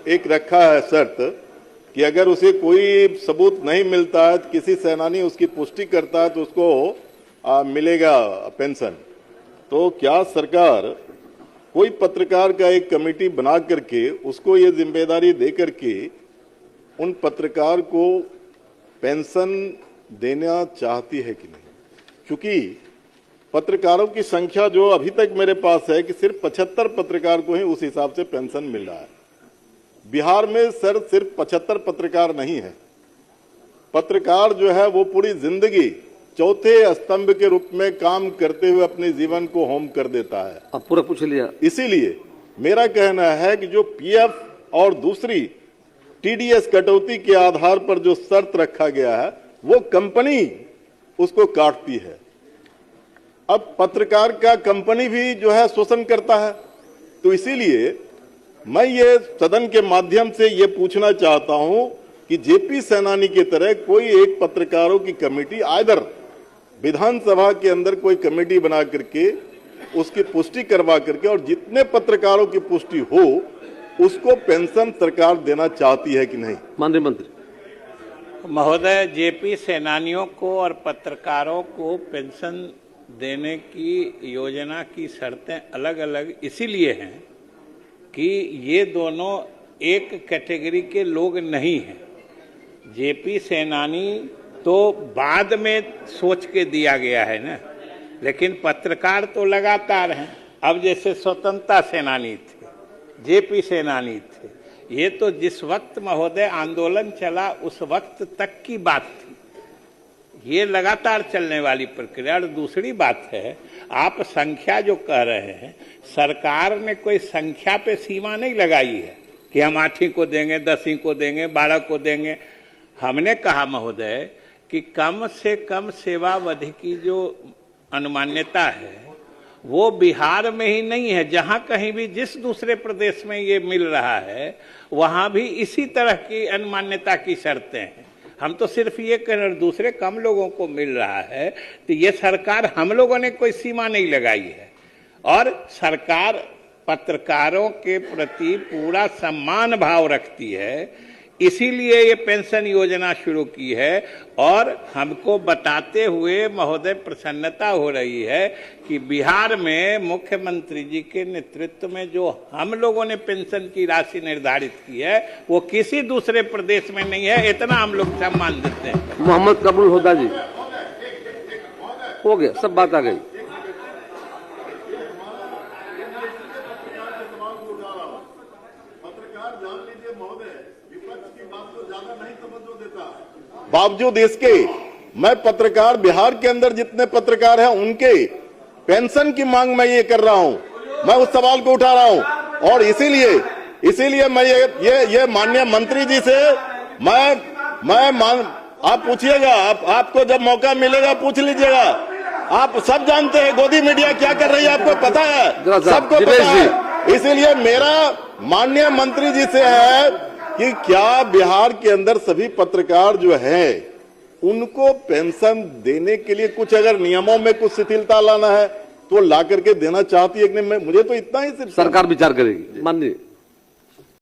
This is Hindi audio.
एक रखा है शर्त कि अगर उसे कोई सबूत नहीं मिलता है, किसी सेनानी उसकी पुष्टि करता है तो उसको मिलेगा पेंशन। तो क्या सरकार कोई पत्रकार का एक कमेटी बना करके उसको ये जिम्मेदारी दे करके उन पत्रकार को पेंशन देना चाहती है कि नहीं? क्योंकि पत्रकारों की संख्या जो अभी तक मेरे पास है कि सिर्फ 75 पत्रकार को ही उस हिसाब से पेंशन मिल रहा है। बिहार में सर सिर्फ 75 पत्रकार नहीं है। पत्रकार जो है वो पूरी जिंदगी चौथे स्तंभ के रूप में काम करते हुए अपने जीवन को होम कर देता है। अब पूरा पूछ लिया। इसीलिए मेरा कहना है कि जो पीएफ और दूसरी टीडीएस कटौती के आधार पर जो शर्त रखा गया है वो कंपनी उसको काटती है। अब पत्रकार का कंपनी भी जो है शोषण करता है। तो इसीलिए मैं ये सदन के माध्यम से ये पूछना चाहता हूं कि जेपी सेनानी की तरह कोई एक पत्रकारों की कमेटी आइदर विधानसभा के अंदर कोई कमेटी बना करके उसकी पुष्टि करवा करके और जितने पत्रकारों की पुष्टि हो उसको पेंशन सरकार देना चाहती है कि नहीं? माननीय मंत्री महोदय, जेपी सेनानियों को और पत्रकारों को पेंशन देने की योजना की शर्तें अलग अलग इसीलिए हैं कि ये दोनों एक कैटेगरी के लोग नहीं हैं। जेपी सेनानी तो बाद में सोच के दिया गया है ना, लेकिन पत्रकार तो लगातार हैं। अब जैसे स्वतंत्रता सेनानी थे, जेपी सेनानी थे, ये तो जिस वक्त महोदय आंदोलन चला उस वक्त तक की बात थी। ये लगातार चलने वाली प्रक्रिया। और दूसरी बात है, आप संख्या जो कह रहे हैं, सरकार ने कोई संख्या पे सीमा नहीं लगाई है कि हम 8वीं को देंगे, 10वीं को देंगे, 12 को देंगे। हमने कहा महोदय कि कम से कम सेवावधि की जो अनुमान्यता है वो बिहार में ही नहीं है, जहां कहीं भी जिस दूसरे प्रदेश में ये मिल रहा है वहां भी इसी तरह की अनुमान्यता की शर्तें हैं। हम तो सिर्फ ये कह रहे हैं दूसरे कम लोगों को मिल रहा है, तो ये सरकार, हम लोगों ने कोई सीमा नहीं लगाई है। और सरकार पत्रकारों के प्रति पूरा सम्मान भाव रखती है, इसीलिए ये पेंशन योजना शुरू की है। और हमको बताते हुए महोदय प्रसन्नता हो रही है कि बिहार में मुख्यमंत्री जी के नेतृत्व में जो हम लोगों ने पेंशन की राशि निर्धारित की है वो किसी दूसरे प्रदेश में नहीं है। इतना हम लोग सम्मान देते हैं। मोहम्मद कबूल होदा जी, हो गया, सब बात आ गई। बावजूद इसके मैं पत्रकार, बिहार के अंदर जितने पत्रकार हैं उनके पेंशन की मांग मैं ये कर रहा हूं, मैं उस सवाल को उठा रहा हूं। और इसीलिए मैं ये माननीय मंत्री जी से आप पूछिएगा, आपको जब मौका मिलेगा पूछ लीजिएगा। आप सब जानते हैं गोदी मीडिया क्या कर रही है, आपको पता है, सबको पता है। इसीलिए मेरा माननीय मंत्री जी से है कि क्या बिहार के अंदर सभी पत्रकार जो है उनको पेंशन देने के लिए कुछ अगर नियमों में कुछ शिथिलता लाना है तो ला करके देना चाहती है कि नहीं? मुझे तो इतना ही सिर्फ सरकार विचार करेगी। माननीय